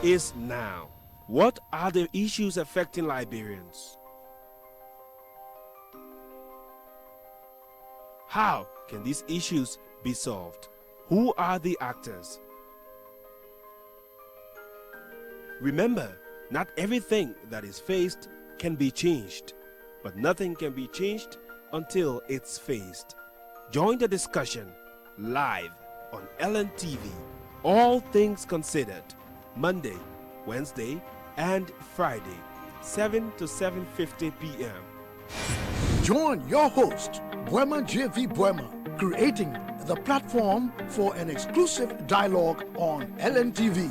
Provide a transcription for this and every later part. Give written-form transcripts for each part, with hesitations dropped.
is now. What are the issues affecting Liberians? How can these issues be solved? Who are the actors? Remember, not everything that is faced can be changed, but nothing can be changed until it's faced. Join the discussion live on LNTV, All Things Considered, Monday, Wednesday, and Friday, 7 to 7:50 p.m. Join your host, Boema JV Boema, creating the platform for an exclusive dialogue on LNTV.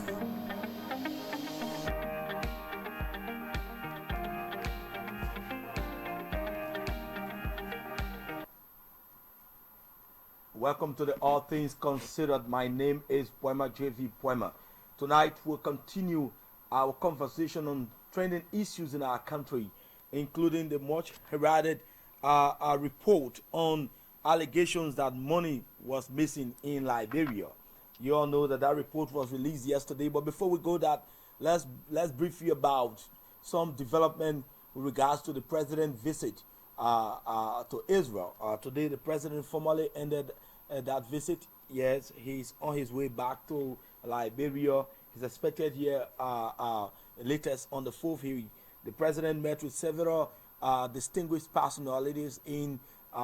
Welcome to the All Things Considered. My name is Boema JV Boema. Tonight we'll continue our conversation on trending issues in our country, including the much heralded report on allegations that money was missing in Liberia. You all know that report was released yesterday. But before we go that, let's brief you about some development with regards to the president's visit to Israel. Today, the president formally ended that visit. Yes, he's on his way back to Liberia. He's expected here latest on the 4th. The president met with several distinguished personalities in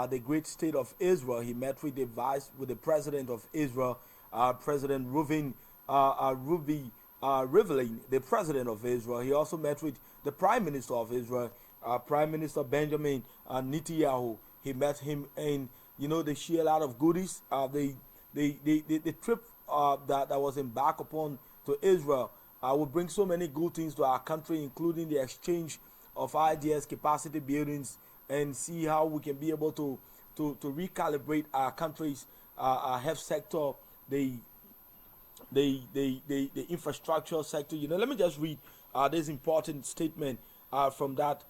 the great state of Israel. He met with the president of Israel, President Ruby Rivlin, the president of Israel. He also met with the prime minister of Israel, Prime Minister Benjamin Netanyahu. He met him, and they share a lot of goodies. The trip that was embarked upon to Israel will bring so many good things to our country, including the exchange of ideas, capacity buildings, and see how we can be able to recalibrate our country's health sector, the infrastructure sector. Let me just read this important statement from that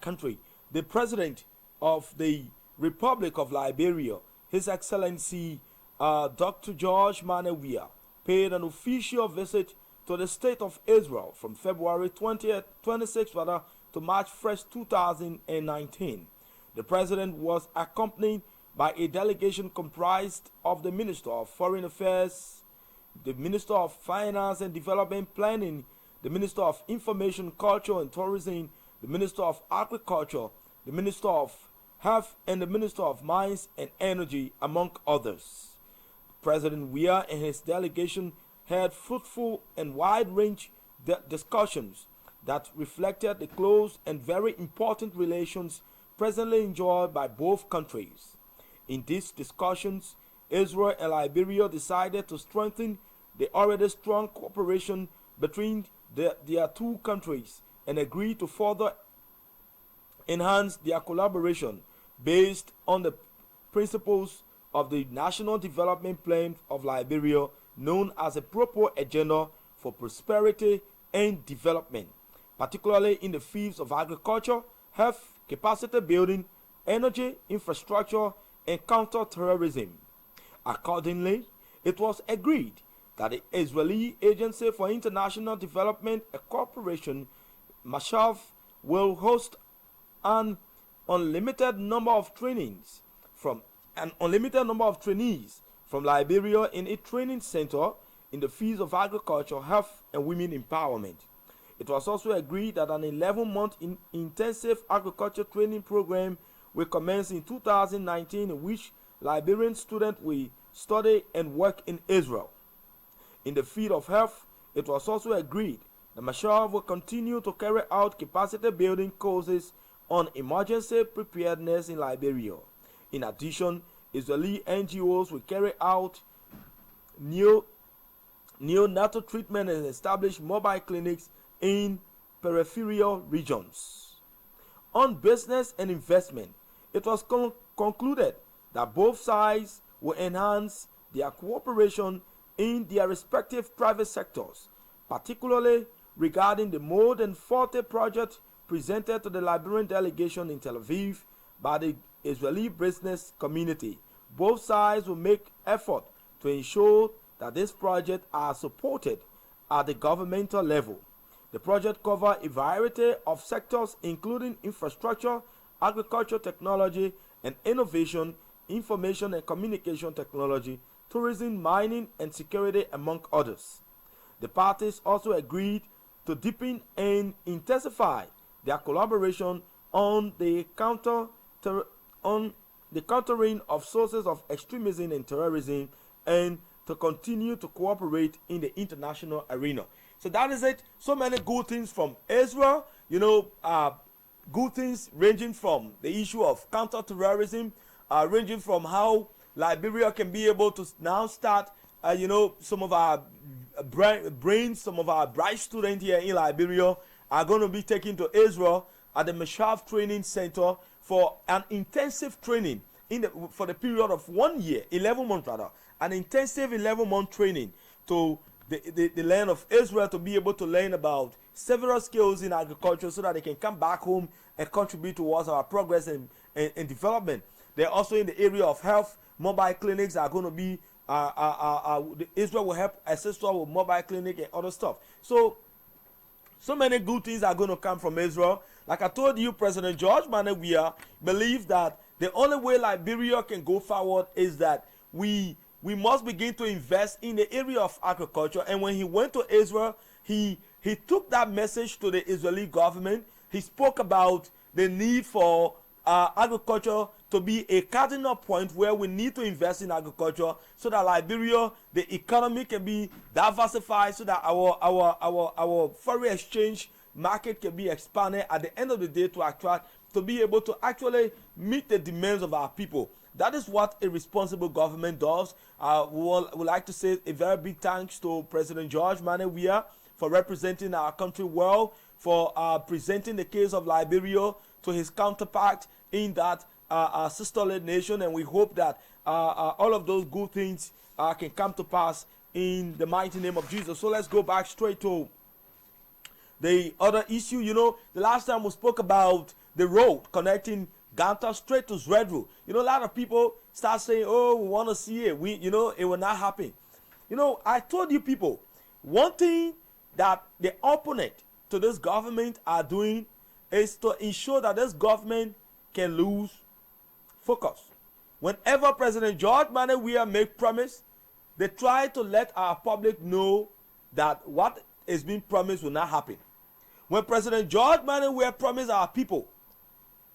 country. The president of the Republic of Liberia, His Excellency Dr. George Manawia, paid an official visit to the state of Israel from February 26th to March 1st, 2019. The president was accompanied by a delegation comprised of the Minister of Foreign Affairs, the Minister of Finance and Development Planning, the Minister of Information, Culture and Tourism, the Minister of Agriculture, the Minister of Health, and the Minister of Mines and Energy, among others. President Weah and his delegation had fruitful and wide-range discussions that reflected the close and very important relations presently enjoyed by both countries. In these discussions, Israel and Liberia decided to strengthen the already strong cooperation between their two countries and agreed to further enhance their collaboration based on the principles of the National Development Plan of Liberia, known as a proper agenda for prosperity and development, particularly in the fields of agriculture, health, capacity building, energy, infrastructure, and counter-terrorism. Accordingly, it was agreed that the Israeli Agency for International Development and Cooperation, MASHAV, will host an unlimited number of trainees from Liberia in a training center in the fields of agriculture, health, and women empowerment. It was also agreed that an 11-month intensive agriculture training program will commence in 2019, in which Liberian students will study and work in Israel. In the field of health, it was also agreed that MASHAV will continue to carry out capacity building courses on emergency preparedness in Liberia. In addition, Israeli NGOs will carry out neonatal treatment and establish mobile clinics in peripheral regions. On business and investment, it was concluded that both sides will enhance their cooperation in their respective private sectors, particularly regarding the more than 40 projects presented to the Liberian delegation in Tel Aviv by the Israeli business community. Both sides will make effort to ensure that these projects are supported at the governmental level. The project covers a variety of sectors including infrastructure, agriculture, technology and innovation, information and communication technology, tourism, mining and security, among others. The parties also agreed to deepen and intensify their collaboration on the countering of sources of extremism and terrorism, and to continue to cooperate in the international arena. So that is it. So many good things from Israel. Good things ranging from the issue of counter-terrorism, ranging from how Liberia can be able to now start, some of our brains, some of our bright students here in Liberia are going to be taken to Israel at the Meshaf Training Center for an intensive training for the period of 1 year, 11 months rather, an intensive 11-month training to the land of Israel, to be able to learn about several skills in agriculture so that they can come back home and contribute towards our progress and development. They're also in the area of health. Mobile clinics are going to be, Israel will help assist us with mobile clinic and other stuff. So many good things are going to come from Israel. Like I told you, President George Weah believes that the only way Liberia can go forward is that we must begin to invest in the area of agriculture. And when he went to Israel, he took that message to the Israeli government. He spoke about the need for agriculture to be a cardinal point where we need to invest in agriculture so that Liberia, the economy can be diversified, so that our foreign exchange market can be expanded at the end of the day to be able to actually meet the demands of our people. That is what a responsible government does. We would like to say a very big thanks to President George Weah for representing our country well, for presenting the case of Liberia to his counterpart in that sisterly nation, and we hope that all of those good things can come to pass in the mighty name of Jesus. So let's go back straight to the other issue. The last time we spoke about the road connecting Ganta straight to Zredru. A lot of people start saying, oh, we want to see it. It will not happen. I told you people, one thing that the opponent to this government are doing is to ensure that this government can lose focus. Whenever President George Weah make promise, they try to let our public know that what is being promised will not happen. When President George Weah promised our people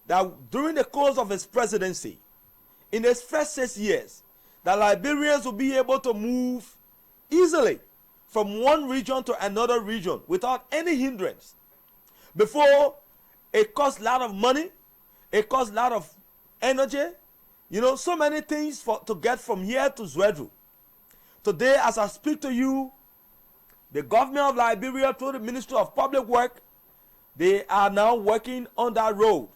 that during the course of his presidency, in his first 6 years, that Liberians will be able to move easily from one region to another region without any hindrance. Before, it costs a lot of money, it costs a lot of energy, so many things to get from here to Zredru. Today, as I speak to you, the government of Liberia, through the Ministry of Public Work, they are now working on that road.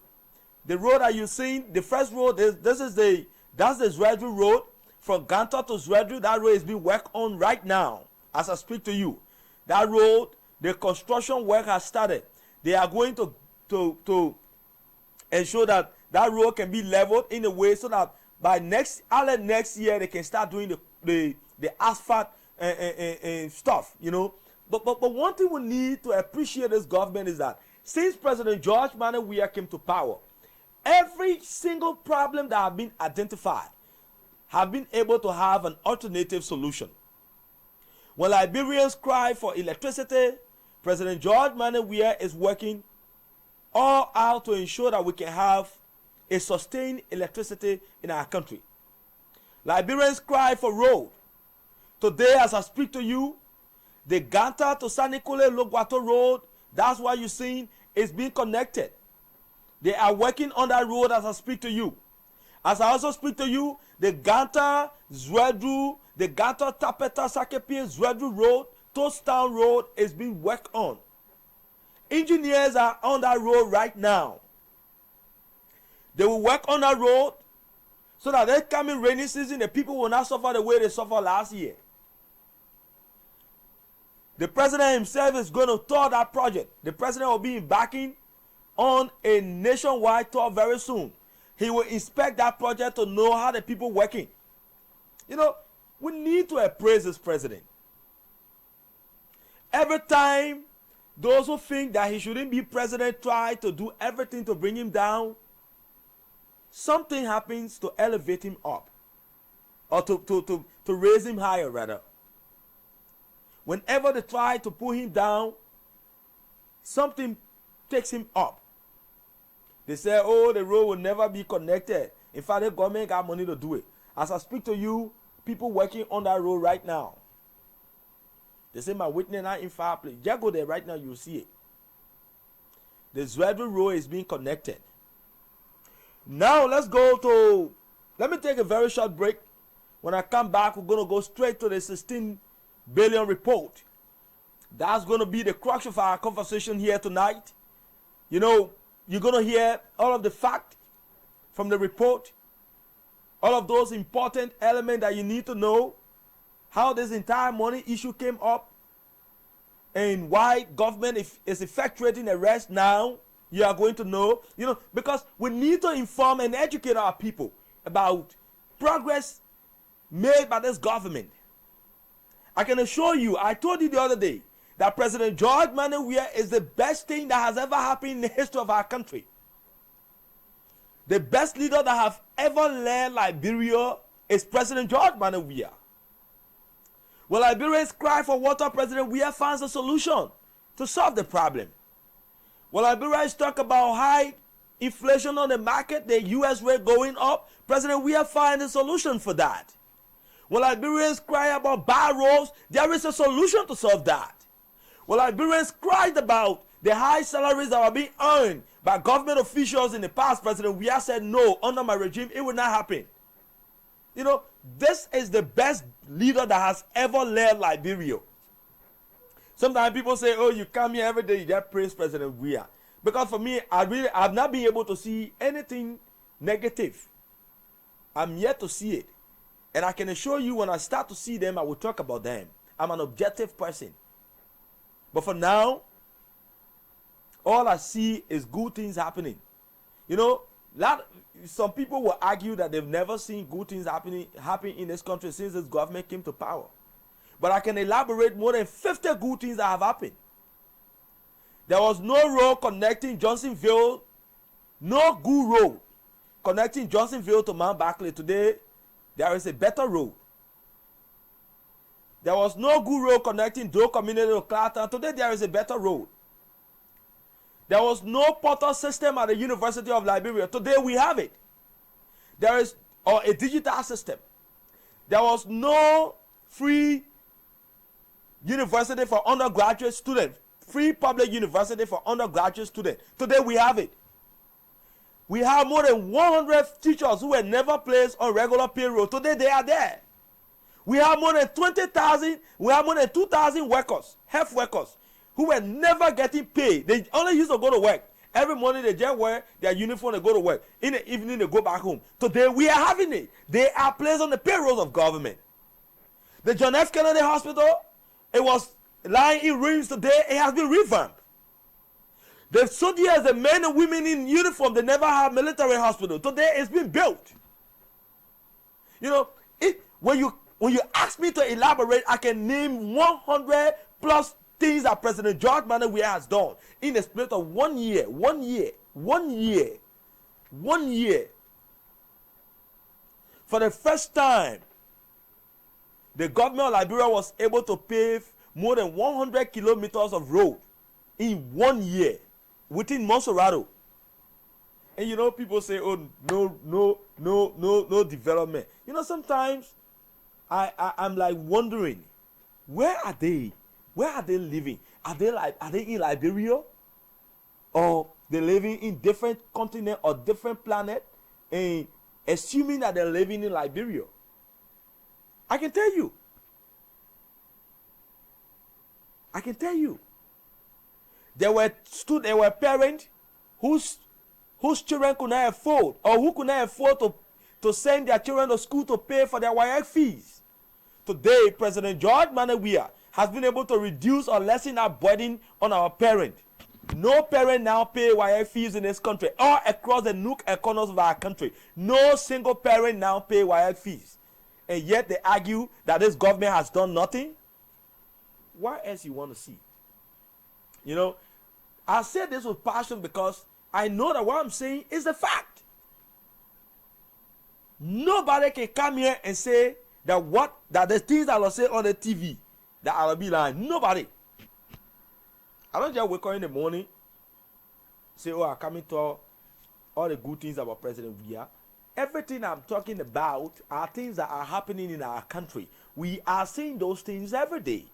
The road that you've seen, the first road, that's the Zredru road. From Ganta to Zredru, that road is being worked on right now as I speak to you. That road, the construction work has started. They are going to ensure that road can be leveled in a way so that by next year they can start doing the asphalt and stuff, But one thing we need to appreciate this government is that since President George Weah came to power, every single problem that have been identified have been able to have an alternative solution. When Liberians cry for electricity, President George Weah is working all out to ensure that we can have a sustained electricity in our country. Liberians cry for road. Today, as I speak to you, the Ganta to Sanikole Logwato road, that's why you're seeing it's being connected. They are working on that road as I speak to you. As I also speak to you, the Ganta, Zredru, the Ganta Tapeta Sakepi Zredru road, Tostown road is being worked on. Engineers are on that road right now. They will work on that road so that this coming rainy season, the people will not suffer the way they suffered last year. The president himself is going to tour that project. The president will be embarking on a nationwide tour very soon. He will inspect that project to know how the people working. We need to appraise this president. Every time those who think that he shouldn't be president try to do everything to bring him down, something happens to elevate him up, or to raise him higher rather. Whenever they try to pull him down, something takes him up. They say, oh, the road will never be connected. In fact, the government got money to do it. As I speak to you, people working on that road right now, they say my witness not in fireplace. Just go there right now, you'll see it. The Zwedru road is being connected. Now let me take a very short break. When I come back, we're going to go straight to the 16 billion report. That's going to be the crux of our conversation here tonight. You know, you're going to hear all of the facts from the report, all of those important elements that you need to know, how this entire money issue came up, and why government is effectuating arrest now. You are going to know, you know, because we need to inform and educate our people about progress made by this government. I can assure you, I told you the other day, that President George Weah is the best thing that has ever happened in the history of our country. The best leader that have ever led Liberia is President George Weah. When Liberians cry for water, President Weah finds a solution to solve the problem. When Liberians talk about high inflation on the market, the US rate going up, President Weah finds a solution for that. When Liberians cry about bad roads, there is a solution to solve that. When Liberians cried about the high salaries that are being earned by government officials in the past, President Weah said, no, under my regime, it will not happen. You know, this is the best leader that has ever led Liberia. Sometimes people say, oh, you come here every day, you just praise President Weah. Because for me, I've not been able to see anything negative. I'm yet to see it. And I can assure you, when I start to see them, I will talk about them. I'm an objective person. But for now, all I see is good things happening. You know, some people will argue that they've never seen good things happen in this country since this government came to power. But I can elaborate more than 50 good things that have happened. There was no road connecting Johnsonville, no good road connecting Johnsonville to Mount Barkley. Today, there is a better road. There was no good road connecting Doe Community to Clarktown. Today, there is a better road. There was no portal system at the University of Liberia. Today, we have it. There is a digital system. There was no free university for undergraduate students, free public university for undergraduate students. Today, we have it. We have more than 100 teachers who were never placed on regular payroll. Today, they are there. We have more than 20,000, we have more than 2,000 workers, health workers, who were never getting paid. They only used to go to work. Every morning they just wear their uniform and go to work. In the evening they go back home. Today we are having it. They are placed on the payrolls of government. The John F. Kennedy Hospital, it was lying in ruins today. It has been revamped. The soldiers, the men and women in uniform, they never had military hospital. Today it's been built. You know, when you ask me to elaborate, I can name 100 plus things that President George Weah has done in the space of 1 year. 1 year. 1 year. 1 year. For the first time, the government of Liberia was able to pave more than 100 kilometers of road in 1 year within Monserrato. And you know, people say, oh, no development. You know, sometimes I'm like wondering, where are they? Where are they living? Are they in Liberia? Or they're living in different continent or different planet, and assuming that they're living in Liberia? I can tell you. There were parents whose children could not afford, or who could not afford to send their children to school to pay for their YF fees. Today, President George Weah has been able to reduce or lessen our burden on our parents. No parent now pay YF fees in this country or across the nook and corners of our country. No single parent now pay YF fees. And yet they argue that this government has done nothing. Why else you want to see it? You know, I say this with passion because I know that what I'm saying is the fact. Nobody can come here and say that the things that I say on the TV that I'll be lying. Nobody. I don't just wake up in the morning, say, oh, I'm coming to all the good things about President Via. Everything I'm talking about are things that are happening in our country. We are seeing those things every day.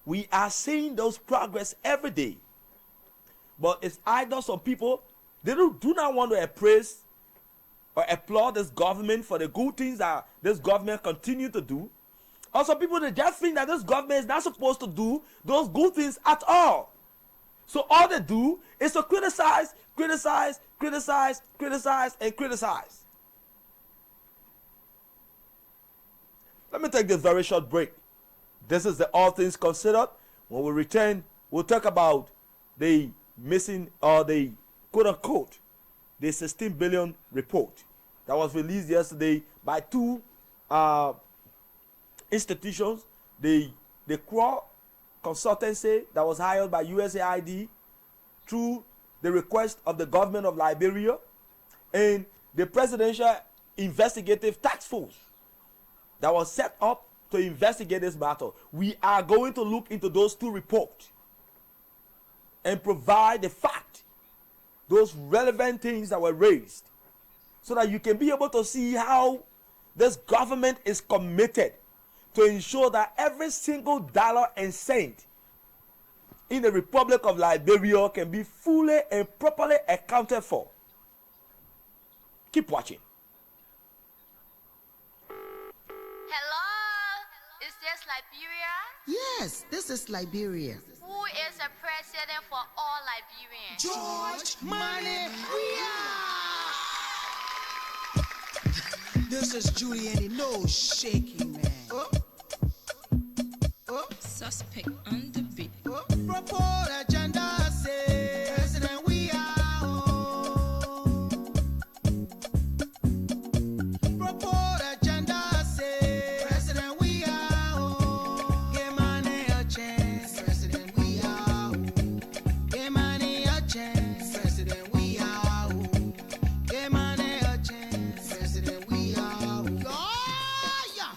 We are seeing those progress every day. But it's either some people, they do not want to praise or applaud this government for the good things that this government continue to do. Or some people, they just think that this government is not supposed to do those good things at all. So all they do is to criticize, criticize, criticize, criticize, and criticize. Let me take this very short break. This is the All Things Considered. When we return, we'll talk about the missing, or the quote-unquote, the 16 billion report that was released yesterday by two institutions, the Crow consultancy that was hired by USAID through the request of the government of Liberia, and the Presidential Investigative Task Force that was set up to investigate this matter. We are going to look into those two reports and provide the fact, those relevant things that were raised, so that you can be able to see how this government is committed to ensure that every single dollar and cent in the Republic of Liberia can be fully and properly accounted for. Keep watching. Hello, is this Liberia? Yes, this is Liberia. Who is the president for all Liberians? George Money, This is Judy and he knows shaky, man. Suspect on the beat. Propose agenda, say, President, we are on. Propose agenda, say, President, we are on. Give money a chance, President, we are on. Give money a chance, President, we are on. Give money a chance, President, we are on. Oh, yeah.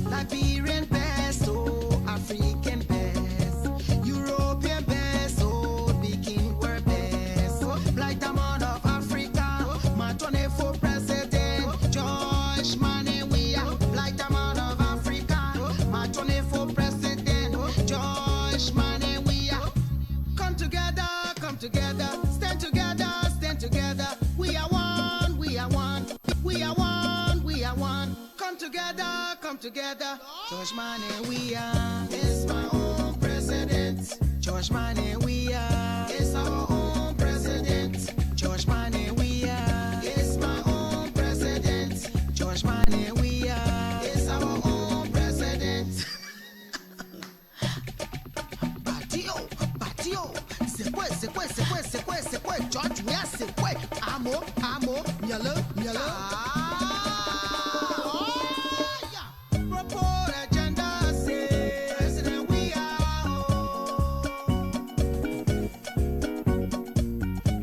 Liberian best, oh, African best, European best, oh, Peking were best. Black diamond of Africa, my 24 president, George Money, we are. Black diamond of Africa, my 24 president, George Money, we are. Come together, stand together, stand together. We are one, we are one, we are one, we are one. Come together, George Money, we are. It's my own president, George Money, we are. It's our own president, George Money, we are. It's my own president, George Money, we are. It's our own president. Batio, c'est quoi, George, we are, c'est quoi, amo, miele. Propose agenda, say, President, we are on.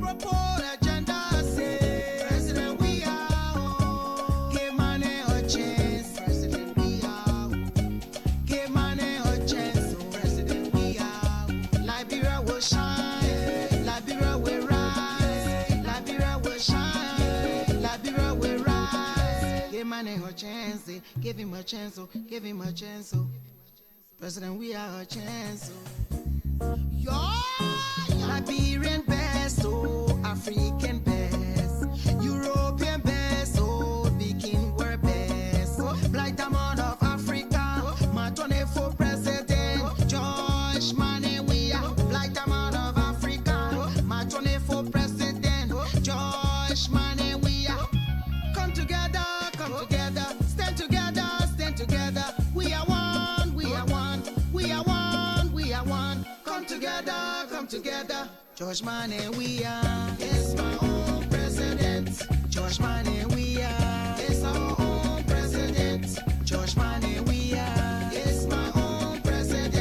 Propose agenda, say, President, we are on. Give money a chance, President, we are on. Give money a chance, President, we are on. Liberia will shine, Liberia will rise, Liberia will shine, Liberia will rise. Give money a chance, give him a chance, give him a chance. President, we are a chance. Liberian best, oh, African best, European best, oh, Peking were best. Black diamond of Africa, my 24 president, George Money, we are. Black diamond of Africa, my 24 president, George Money, we are. Come together, stand together. We are one, we are one, we are one, we are one. Come together, George Money, we are. It's my own president, George Money, we are. It's our own president, George Money, we are. It's my own president.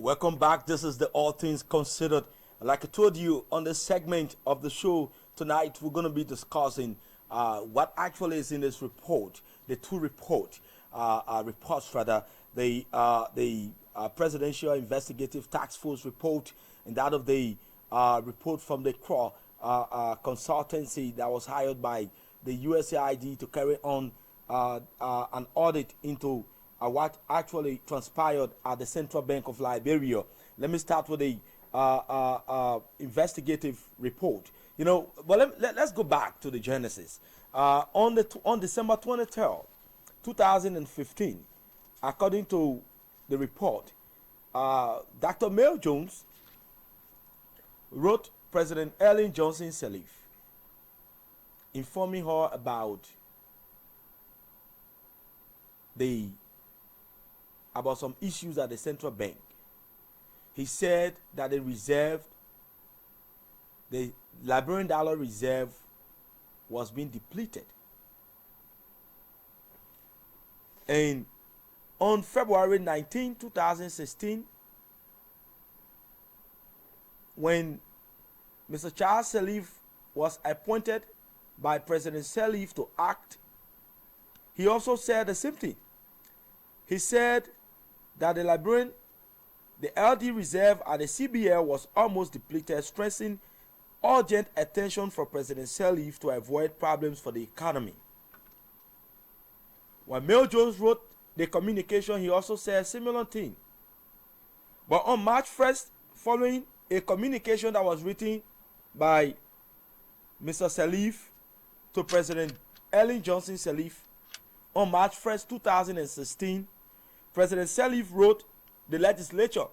Welcome back. This is the All Things Considered. Like I told you on this segment of the show tonight, we're going to be discussing what actually is in this report, the two reports rather, the Presidential Investigative Task Force report and that of the report from the CRAW consultancy that was hired by the USAID to carry on an audit into what actually transpired at the Central Bank of Liberia. Let me start with the investigative report. But let's go back to the genesis. On December 23rd, 2015, according to the report, Dr. Mel Jones wrote President Ellen Johnson Sirleaf, informing her about some issues at the central bank. He said that the Liberian dollar reserve was being depleted. And on February 19, 2016, when Mr. Charles Sirleaf was appointed by President Sirleaf to act, he also said the same thing. He said that the LD reserve at the CBL was almost depleted, stressing urgent attention for President Sirleaf to avoid problems for the economy. When Mel Jones wrote the communication, he also said a similar thing. But on March 1st, following a communication that was written by Mr. Sirleaf to President Ellen Johnson Sirleaf, on March 1st, 2016, President Sirleaf wrote the legislature,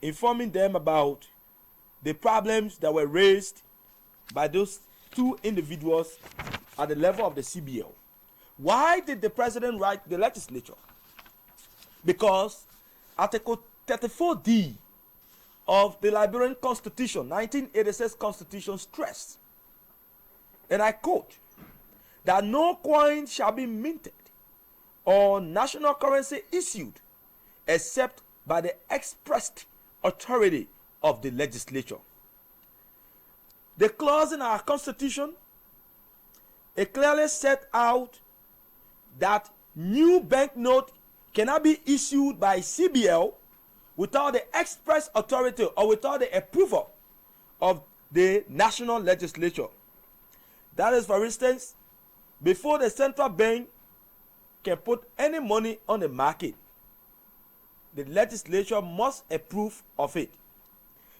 informing them about the problems that were raised by those two individuals at the level of the CBL. Why did the president write the legislature? Because Article 34D of the Liberian Constitution, 1986 Constitution, stressed, and I quote, that no coin shall be minted or national currency issued except by the expressed authority of the legislature. The clause in our constitution, it clearly set out that new banknote cannot be issued by CBL without the express authority or without the approval of the national legislature. That is, for instance, before the central bank can put any money on the market, the legislature must approve of it.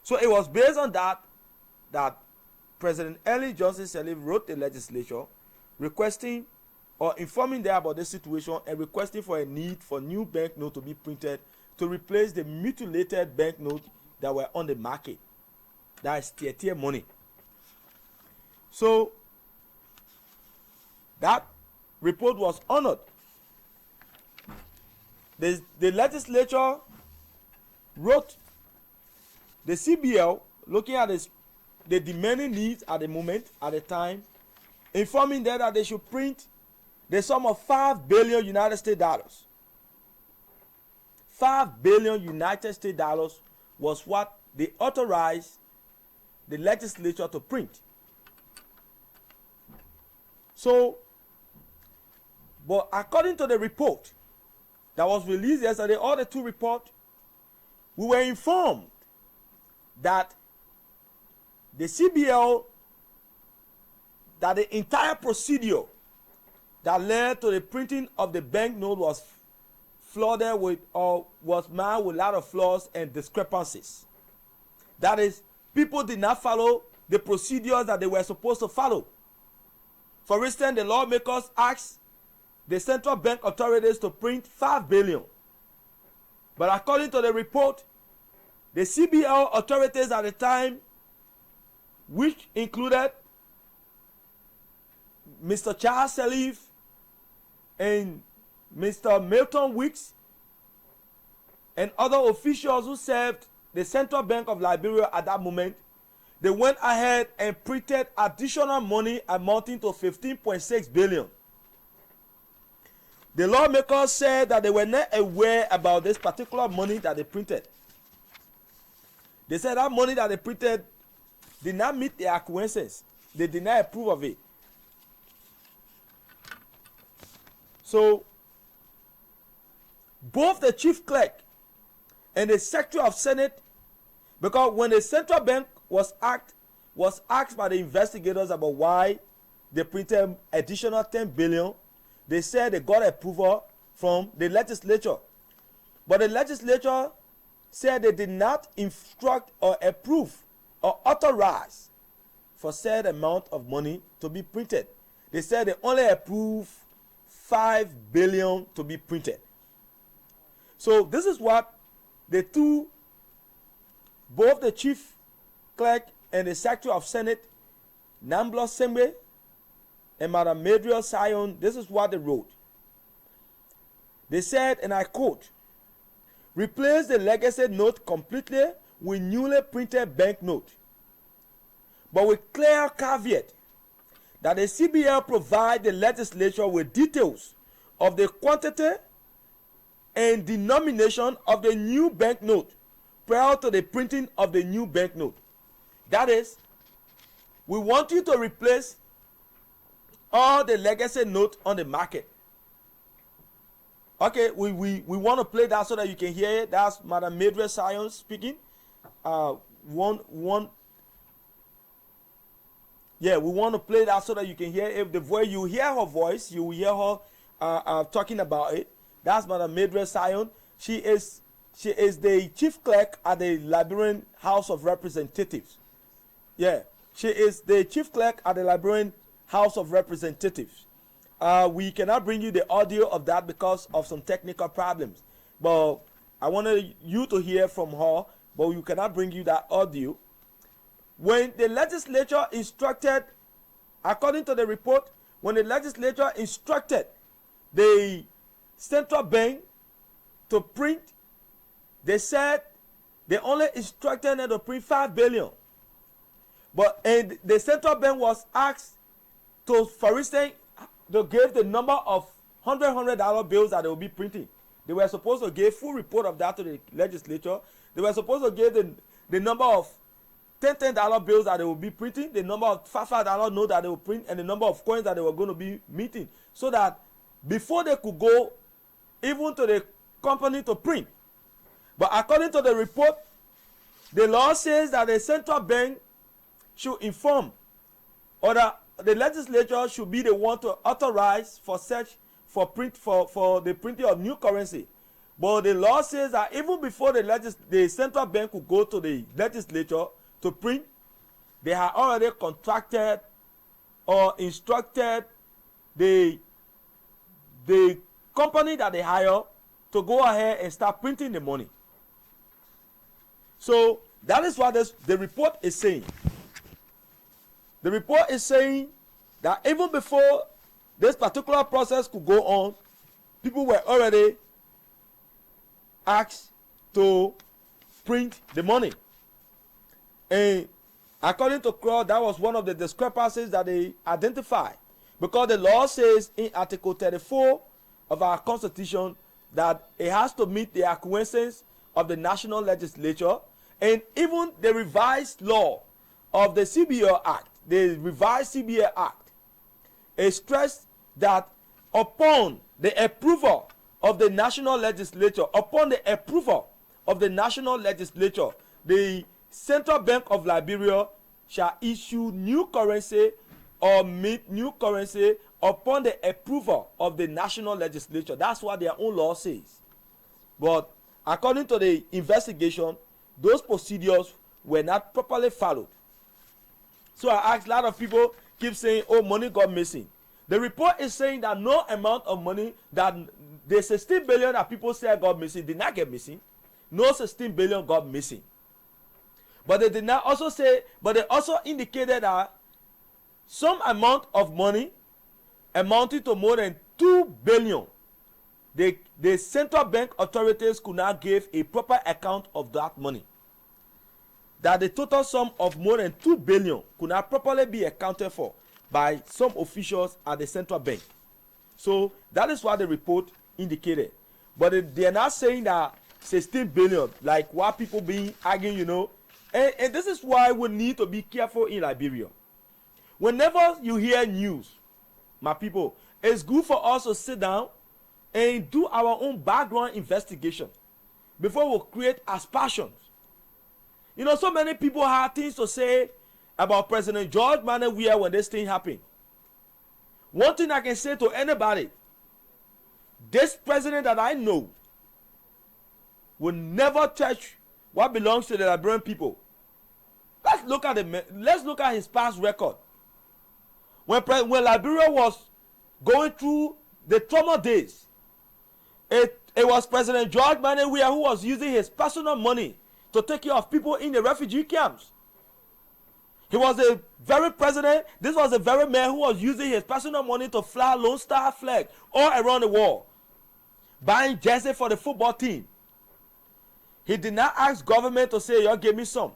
So it was based on that President Ellen Johnson Sirleaf wrote the legislature requesting or informing them about the situation and requesting for a need for new banknote to be printed to replace the mutilated banknote that were on the market. That is tier money. So that report was honored. The legislature wrote the CBL, looking at the demanding needs at the moment, at the time, informing them that they should print the sum of $5 billion United States dollars. $5 billion United States dollars was what they authorized the legislature to print. So, but according to the report that was released yesterday, all the two reports, we were informed that the CBL, that the entire procedure that led to the printing of the banknote was flooded with or was marred with a lot of flaws and discrepancies. That is, people did not follow the procedures that they were supposed to follow. For instance, the lawmakers asked the central bank authorities to print $5 billion. But according to the report, the CBL authorities at the time, which included Mr. Charles Sirleaf and Mr. Milton Weeks and other officials who served the Central Bank of Liberia at that moment, they went ahead and printed additional money amounting to $15.6 billion. The lawmakers said that they were not aware about this particular money that they printed. They said that money that they printed did not meet their acquiescence. They did not approve of it. So both the chief clerk and the secretary of Senate, because when the central bank was asked by the investigators about why they printed additional 10 billion, they said they got approval from the legislature. But the legislature said they did not instruct or approve or authorize for said amount of money to be printed. They said they only approved 5 billion to be printed. So this is what the two, both the chief clerk and the secretary of Senate, Namblo Sembe and Madam Madriel Sion, this is what they wrote. They said, and I quote, replace the legacy note completely with newly printed banknote, but with clear caveat that the CBL provide the legislature with details of the quantity and denomination of the new banknote prior to the printing of the new banknote. That is, we want you to replace all the legacy note on the market. Okay, we want to play that so that you can hear it. That's Madam Madriel Sion speaking. We want to play that so that you can hear. If the voice, you hear her voice, you hear her talking about it. That's Madam Madriel Sion. She is the chief clerk at the Liberian House of Representatives. Yeah, she is the chief clerk at the Liberian House of Representatives. We cannot bring you the audio of that because of some technical problems. But I wanted you to hear from her, but we cannot bring you that audio. When the legislature instructed, according to the report, when the legislature instructed the central bank to print, they said they only instructed them to print 5 billion. But and the central bank was asked to, for instance, to give the number of $100 bills that they will be printing. They were supposed to give full report of that to the legislature. They were supposed to give the number of $10 bills that they will be printing, the number of $5 notes that they will print, and the number of coins that they were going to be meeting, so that before they could go even to the company to print. But according to the report, the law says that the central bank should inform, or that the legislature should be the one to authorize for the printing of new currency. But the law says that even before the central bank could go to the legislature to print, they had already contracted or instructed the company that they hire to go ahead and start printing the money. So that is what the report is saying. The report is saying that even before this particular process could go on, people were already asked to print the money. And according to Crow, that was one of the discrepancies that they identified. Because the law says in Article 34 of our Constitution that it has to meet the acquiescence of the national legislature, and even the revised law of the CBL Act, the revised CBL Act, it stressed that upon the approval of the national legislature, the Central Bank of Liberia shall issue new currency or mint new currency upon the approval of the national legislature. That's what their own law says. But according to the investigation, those procedures were not properly followed. So I asked, a lot of people keep saying, oh, money got missing. The report is saying that no amount of money, that the 16 billion that people say got missing did not get missing. No 16 billion got missing. But they did not also say, but they also indicated that some amount of money amounting to more than 2 billion, the central bank authorities could not give a proper account of that money. That the total sum of more than 2 billion could not properly be accounted for by some officials at the central bank. So that is what the report indicated. But they are not saying that 16 billion, like what people being arguing, And this is why we need to be careful in Liberia. Whenever you hear news, my people, it's good for us to sit down and do our own background investigation before we create aspersions. You know, so many people have things to say about President George Manneh Weah when this thing happened. One thing I can say to anybody, this president that I know will never touch what belongs to the Liberian people. Let's look at his past record. When Liberia was going through the trauma days, it was President George Manneh Weah who was using his personal money to take care of people in the refugee camps. He was the very president, this was the very man who was using his personal money to fly Lone Star flag all around the world, buying jersey for the football team. He did not ask government to say, y'all give me some.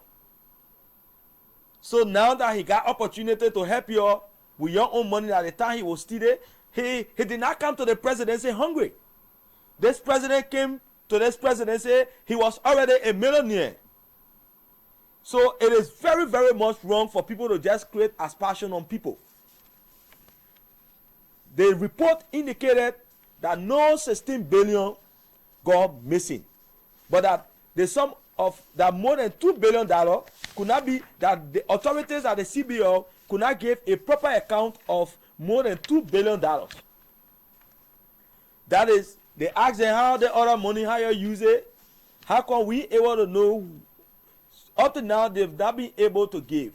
So now that he got opportunity to help you with your own money at the time he was still there, he did not come to the presidency hungry. This president came to this presidency, he was already a millionaire. So it is very, very much wrong for people to just create aspersion on people. The report indicated that no 16 billion got missing, but that the sum of that more than $2 billion could not be, that the authorities at the CBO could not give a proper account of more than $2 billion. That is, they asked them how the other money, how you use it. How come we able to know? Up to now, they've not been able to give.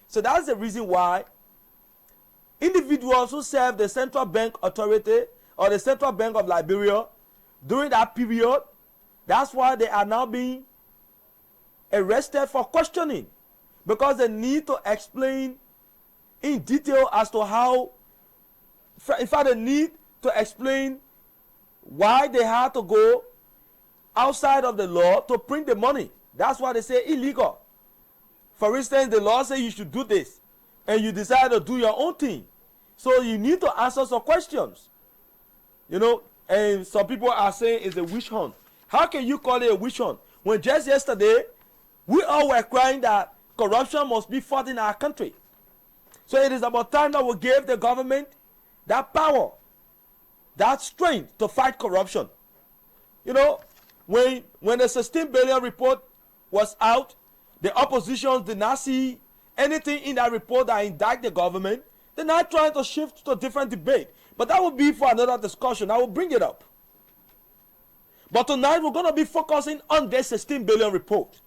So that's the reason why individuals who serve the Central Bank Authority or the Central Bank of Liberia during that period, that's why they are now being arrested for questioning, because they need to explain in detail as to how, in fact, they need to explain why they had to go outside of the law to print the money. That's why they say illegal. For instance, the law says you should do this, and you decide to do your own thing. So you need to answer some questions. You know, and some people are saying it's a witch hunt. How can you call it a witch hunt when just yesterday we all were crying that corruption must be fought in our country? So it is about time that we give the government that power, that strength to fight corruption. You know, when the 16 billion report was out, the opposition did not see anything in that report that indict the government. They're not trying to shift to a different debate. But that will be for another discussion. I will bring it up. But tonight we're going to be focusing on this 16 billion report.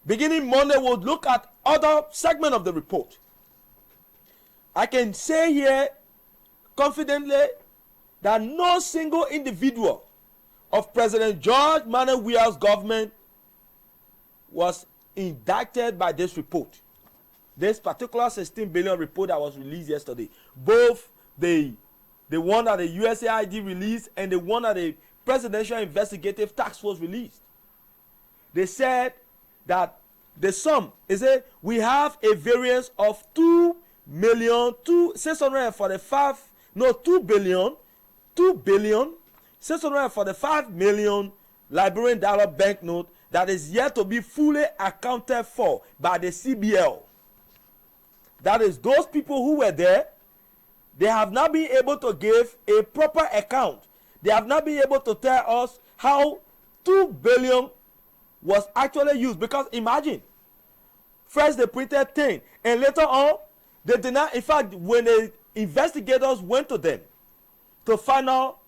Beginning Monday, we'll look at other segment of the report. I can say here confidently that no single individual of President George Manneh Weah's government was indicted by this report. This particular 16 billion report that was released yesterday, both the one that the USAID released and the one that the Presidential Investigative Task Force released. They said that the sum is we have a variance of 2 billion 645 million Liberian dollar banknote that is yet to be fully accounted for by the CBL. That is, those people who were there, they have not been able to give a proper account. They have not been able to tell us how 2 billion was actually used. Because imagine, first they printed 10, and later on, they did not. In fact, when the investigators went to them to find out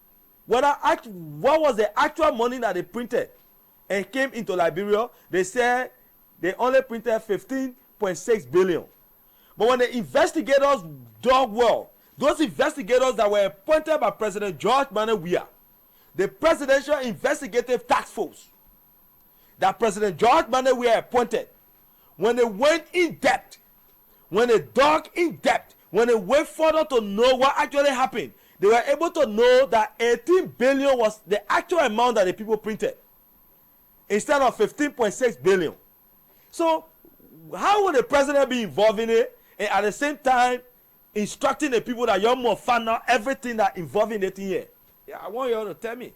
what was the actual money that they printed and came into Liberia, they said they only printed 15.6 billion. But when the investigators dug well, those investigators that were appointed by President George Manneh Weah, the Presidential Investigative Task Force that President George Manneh Weah appointed, when they went in depth, when they dug in depth, when they went further to know what actually happened, they were able to know that 18 billion was the actual amount that the people printed instead of 15.6 billion. So how would the president be involved in it and at the same time instructing the people that you must find out everything that involving it in here? Yeah, I want you all to tell me.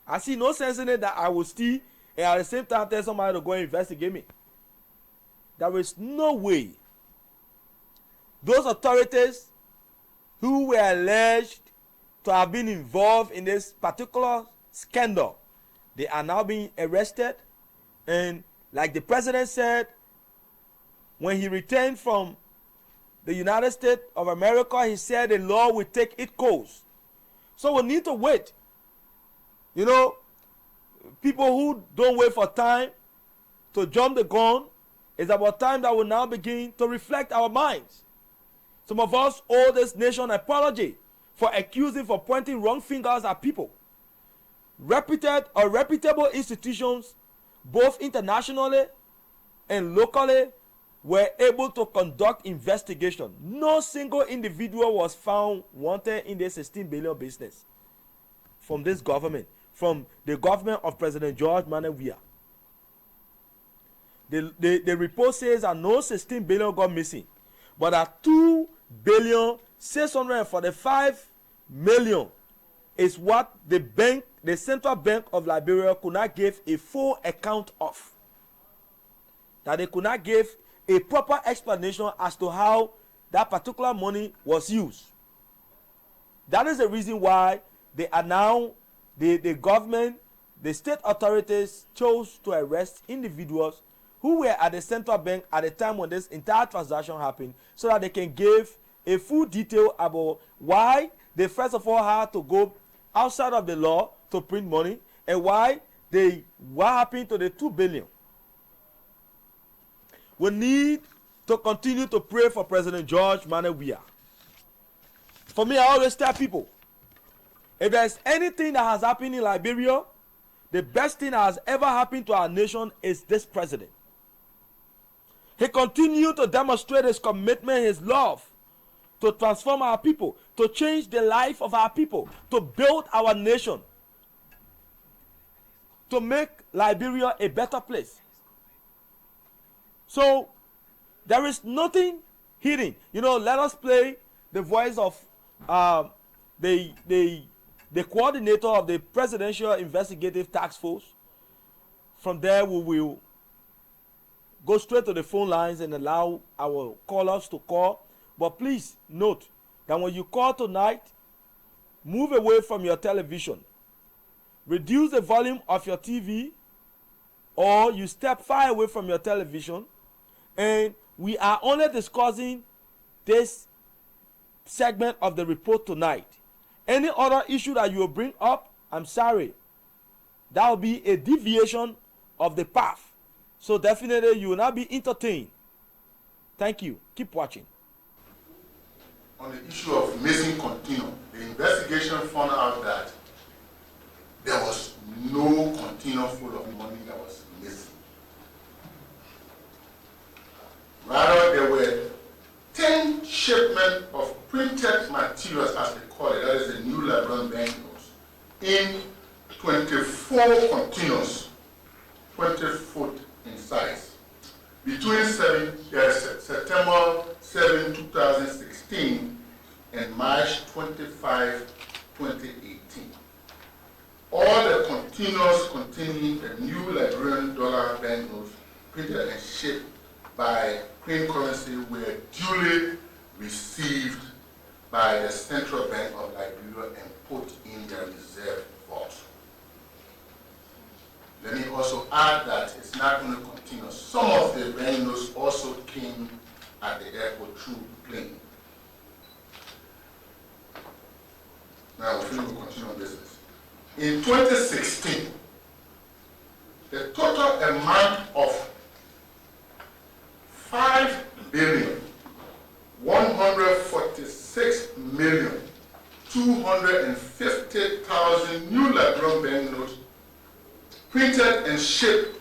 I see no sense in it that I will still and at the same time tell somebody to go and investigate me. There is no way. Those authorities who were alleged to have been involved in this particular scandal, they are now being arrested. And like the president said, when he returned from the United States of America, he said the law will take its course. So we need to wait. You know, people who don't wait for time to jump the gun, it's about time that we now begin to reflect our minds. Some of us owe this nation an apology for accusing, for pointing wrong fingers at people. Reputed or reputable institutions, both internationally and locally, were able to conduct investigation. No single individual was found wanted in the 16 billion business from this government, from the government of President George Weah. The report says that no 16 billion got missing, but that 2,645,000,000 is what the Central Bank of Liberia could not give a full account of. That they could not give a proper explanation as to how that particular money was used. That is the reason why they are now, the government, the state authorities chose to arrest individuals who were at the central bank at the time when this entire transaction happened, so that they can give a full detail about why they first of all had to go outside of the law to print money, and what happened to the 2 billion. We need to continue to pray for President George Weah. For me, I always tell people, if there's anything that has happened in Liberia, the best thing that has ever happened to our nation is this president. He continued to demonstrate his commitment, his love, to transform our people, to change the life of our people, to build our nation, to make Liberia a better place. So there is nothing hidden. You know, let us play the voice of the coordinator of the Presidential Investigative Task Force. From there, we will go straight to the phone lines and allow our callers to call. But please note that when you call tonight, move away from your television. Reduce the volume of your TV, or you step far away from your television. And we are only discussing this segment of the report tonight. Any other issue that you will bring up, I'm sorry, that will be a deviation of the path. So definitely you will not be entertained. Thank you. Keep watching. On the issue of missing container, the investigation found out that there was no container full of money that was missing. Rather, there were 10 shipments of printed materials, as they call it, that is the new Liberian banknotes, in 24 containers, 20 foot in size. Between September 7, 2016 and March 25, 2018. All the containers containing the new Liberian dollar banknotes printed and shipped by Queen Currency were duly received by the Central Bank of Liberia and put in their reserve vault. Let me also add that it's not only containers. Some of the banknotes also came at the airport through plane. Now we will continue on business. In 2016, the total amount of 5,146,250,000 new Liberian banknotes printed and shipped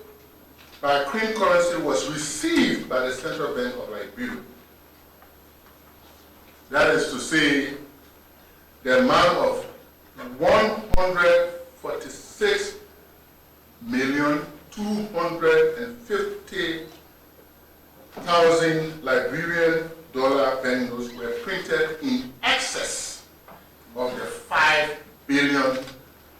by Queen Currency was received by the Central Bank of Liberia. That is to say, the amount of 146,250,000 Liberian dollar banknotes were printed in excess of the 5 billion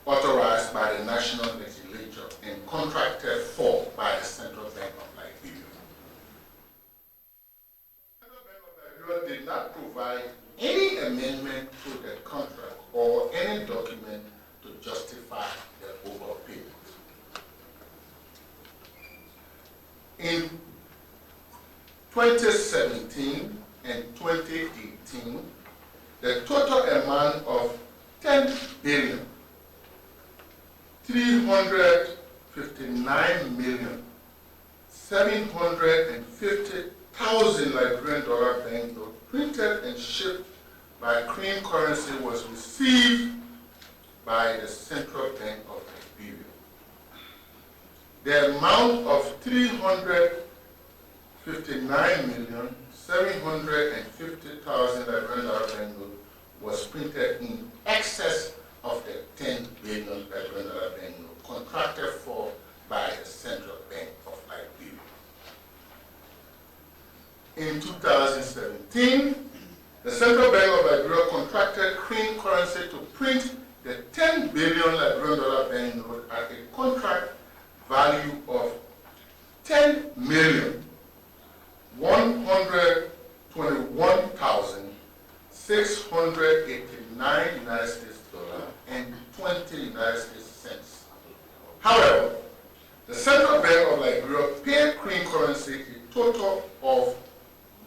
authorized by the national legislature and contracted for by the Central Bank of Liberia. The Central Bank of Liberia did not provide any amendment to the contract or any document to justify the overpayment. In 2017 and 2018, the total amount of 10 billion 359 million 750,000 Liberian dollar banknote printed and shipped by Cream Currency was received by the Central Bank of Liberia. The amount of 359 million 750,000 Liberian dollar banknote was printed in excess of the 10 billion Liberian dollar banknote contracted for by the Central Bank of Liberia. In 2017, the Central Bank of Liberia contracted Cream Currency to print the 10 billion Liberian dollar banknote at a contract value of 10 million 121,689 United States dollars and 20 United States cents. However, the Central Bank of Liberia paid Cream Currency a total of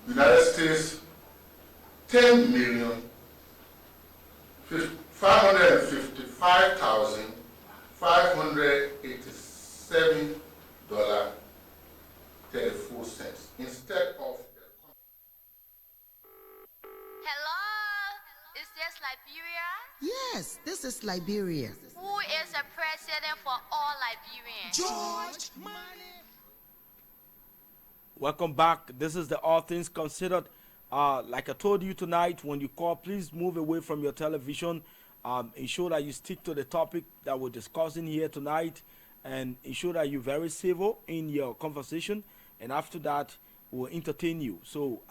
United States 10 million 555,587 dollars 34 cents instead of Hello, is this Liberia? Yes, this is Liberia. Who is the president for all Liberians? George Money. Welcome back. This is the All Things Considered. Like I told you tonight, when you call, please move away from your television. Ensure that you stick to the topic that we're discussing here tonight, and ensure that you're very civil in your conversation. And after that, we'll entertain you. So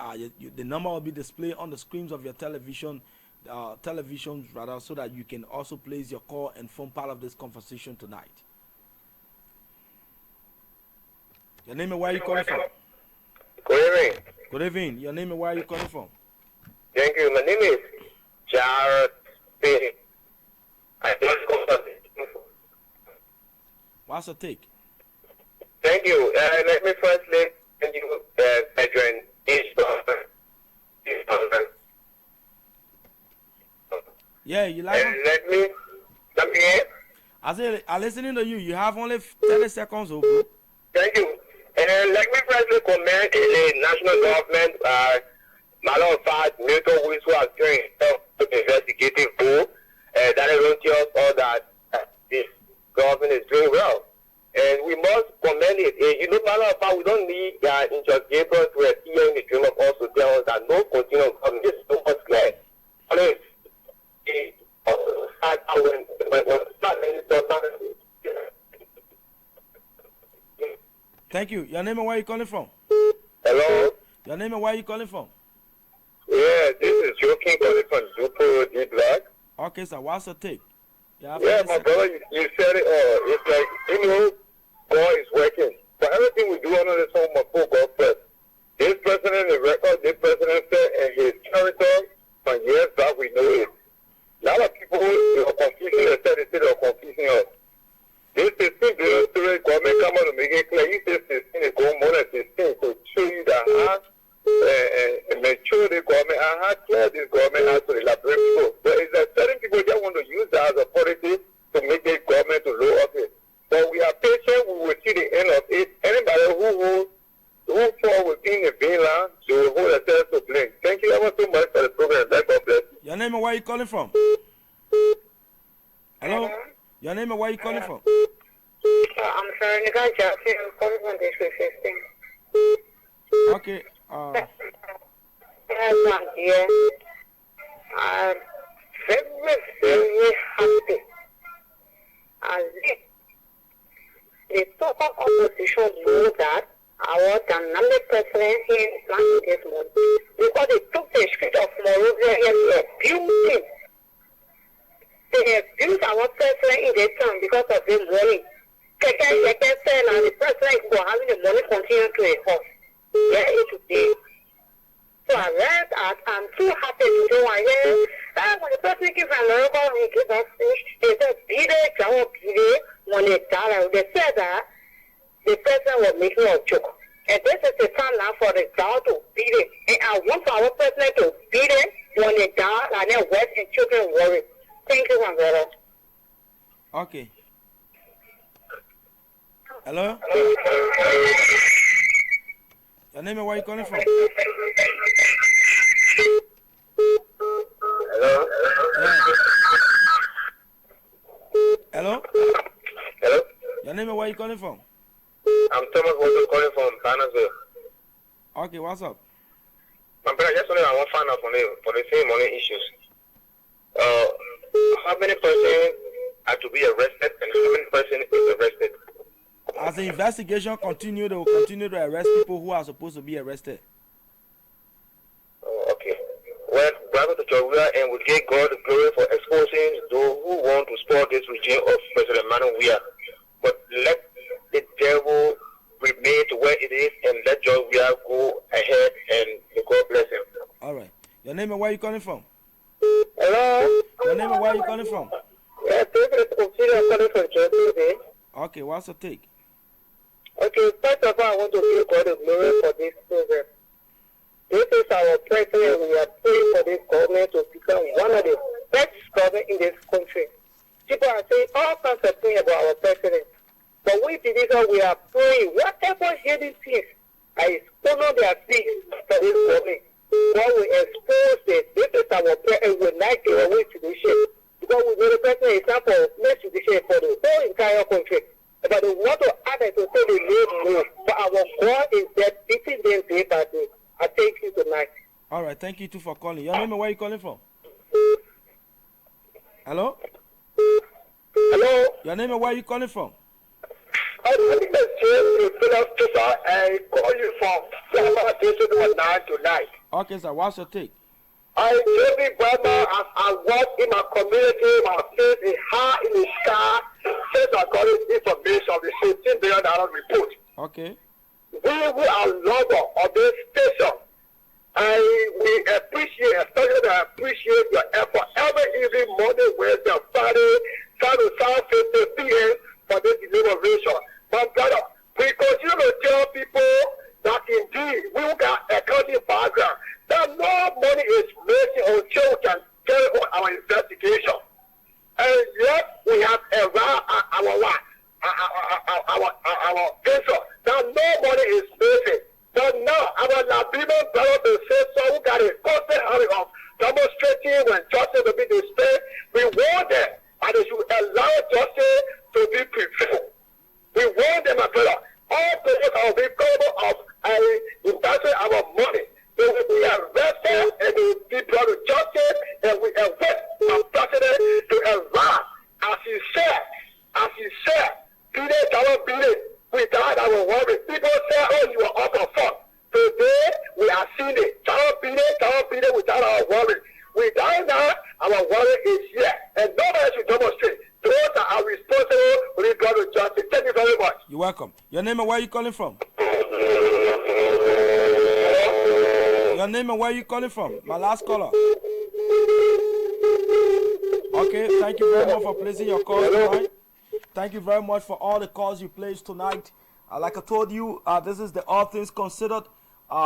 the number will be displayed on the screens of your televisions rather, so that you can also place your call and form part of this conversation tonight. Your name and where you calling from? Good evening. Good evening. Your name and where you calling from? Thank you. My name is Jared P. I just called on the info. What's your take? Thank you. Let me firstly thank you, veteran each government. Yeah, you like And let me come again. I said, I'm listening to you. You have only 30 seconds, okay? Thank you. And let me firstly commend the national government, matter of fact, Milton Willis, who has joined the investigative board. That alone tells all that this government is doing well. And we must commend it. Matter of fact, we don't need Injust Gabriel to appear in the dream of us to tell us that no continuous government is so much clear. Thank you. Your name and where you calling from? Hello? Your name and where you calling from? Yeah, this is Joaquin calling from Dupo D Black. Okay, sir. What's your take? Yeah, my brother, you said it all. It's like, God is working. For everything we do under this home of full God first. This president is record, this president said, and his character from years back, we know it. A lot of people, they are confusing themselves, they say they are confusing us. This 16 billion story government come out to make it clear. You say 16 is going more than 16 to show you that how mature the government and how clear this government has to elaborate people. But it's that certain people just want to use that as authority to make the government to low office. But we are patient, we will see the end of it. Anybody who fall within the mainland, they will hold themselves to blame. Thank you ever so much for the program. God bless you. Your name and where you calling from? Hello? Your name and where you calling from? I'm sorry, you guys are calling from District 15. Okay. Yes, my dear. I'm very, very happy. As the total opposition know that our dynamic president here is planning this month because they took the street of Monrovia here to abuse him. They abused our president in the town because of this money. Keke said that the president was making a joke. And this is the time now for the dog to beat it. And I want for our president to beat it when the dog and then wife and children worry. Thank you, my brother. Okay. Hello? Your name and where you calling from? Hello? Yeah. Hello? Hello? Your name and where you calling from? I'm Thomas Walter calling from Bannersville. Okay, what's up? My brother, just only I want to find out for the same money issues. How many persons are to be arrested and how many persons is arrested? As the investigation continues, they will continue to arrest people who are supposed to be arrested. Oh, okay. Well, brother to Joria, and we give God the glory for exposing those who want to spoil this regime of President Manuel. But let the devil remain to where it is and let Joria go ahead and may God bless him. All right. Your name and where you calling from? Hello? Your name and where you calling from? Yeah, David I'm calling from Jersey. Okay, what's your take? Okay, first of all, I want to give God the glory for this program. This is our president. We are praying for this government to become one of the best government in this country. People are saying all kinds of things about our president. But we believe we are praying. Whatever hidden things I follow their feet for this government. God will expose it. This is our prayer and will not give away to the ship. Because we know the president is not for next to the ship for the whole entire country. But they want to add it to say the name move. But our God is there beating them day by day. I thank you tonight. All right, thank you too for calling. Your name and where you calling from? Hello? Hello? Your name and where you calling from? My name is James Phillips. I call you from Florida District 9 tonight. Okay, sir, what's your take? I Jamie Burma, as I work in my community, my faith is high in the sky, since I got this information of the $15 billion report. Okay. We who are lovers of this station, we appreciate, especially I appreciate your effort every evening, morning, Wednesday, Friday, trying to sound 50 p.m. for this deliberation. My brother, we continue to tell people that indeed we got accounting background, that no money is missing until we can carry on our investigation. And yet we have around our answer that no money is missing. So now our Liberian brother will say so who got a constant hurry of demonstrating when justice will be displayed. We want them and they should allow justice to be prevailed. We want them, my brother. All those are victims of investing our money. They will be arrested and they will be brought to justice, and we await our president to arrive. As he said, billion, without our worry. People say, oh, you are up on front. Today, we are seeing it. $1 billion without our worry. Without that, our worry is here. And nobody should demonstrate. Those that are responsible will be brought to justice. Thank you very much. You're welcome. Your name and where are you calling from? Your name and where are you calling from? My last caller. Okay, thank you very much for placing your call tonight. Thank you very much for all the calls you placed tonight. Like I told you, this is the All Things Considered.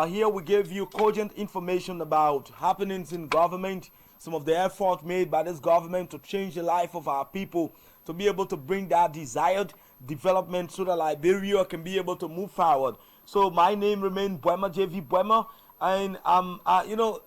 Here we give you cogent information about happenings in government, some of the effort made by this government to change the life of our people, to be able to bring that desired development so that Liberia can be able to move forward. So my name remains Buema, JV Buema, and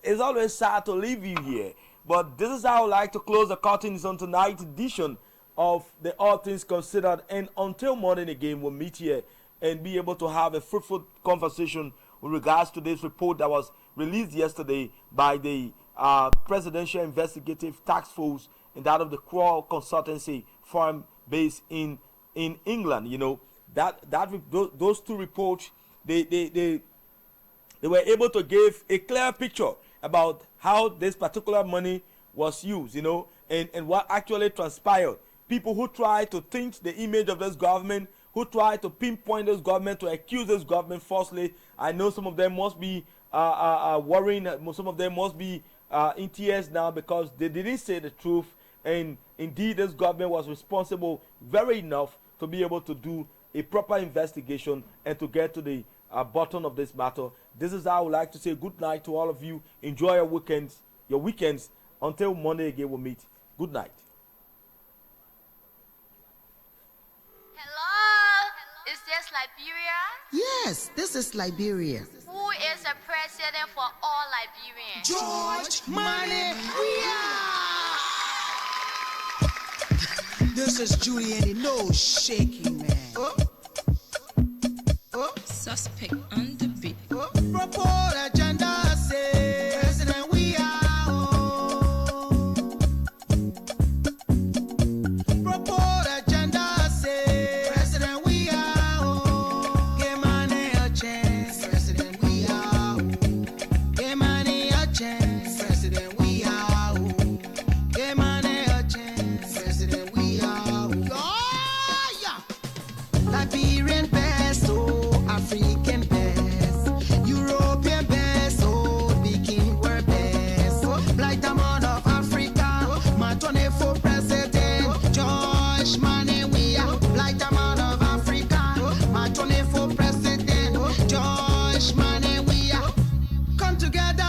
it's always sad to leave you here, but this is how I like to close the curtains on tonight's edition of the All Things Considered. And until morning again, we'll meet here and be able to have a fruitful conversation with regards to this report that was released yesterday by the Presidential Investigative Task Force and that of the Crow Consultancy firm based in England. You know, those two reports, they were able to give a clear picture about how this particular money was used, and what actually transpired. People who try to taint the image of this government, who try to pinpoint this government, to accuse this government falsely. I know some of them must be worrying, some of them must be in tears now because they didn't say the truth. And indeed, this government was responsible very enough to be able to do a proper investigation and to get to the bottom of this matter. This is how I would like to say good night to all of you. Enjoy your weekends. Until Monday again we'll meet. Good night. Hello? Is this Liberia? Yes, this is Liberia. Who is the president for all Liberians? George Money, This is Judy and the nose shaking, man. Suspect on the beat. Report agenda say, President, we are home. Report agenda say, President, we are home. Give money a chance, President, we are home. Give money a chance, President, we are home. Give money a chance, President, we are home. Oh, yeah. Liberian best, oh, African best, European best, oh, speaking word best. Black diamond of Africa, my 24 president, George Money, we are. Black diamond of Africa, my 24 president, George Money, we are. Come together,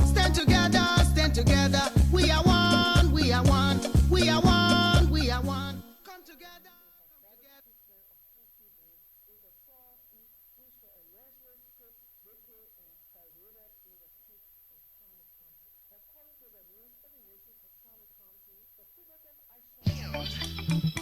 stand together, stand together. We are one, we are one, we are one, we are one. Come together. According to the Minister of Nations of County, the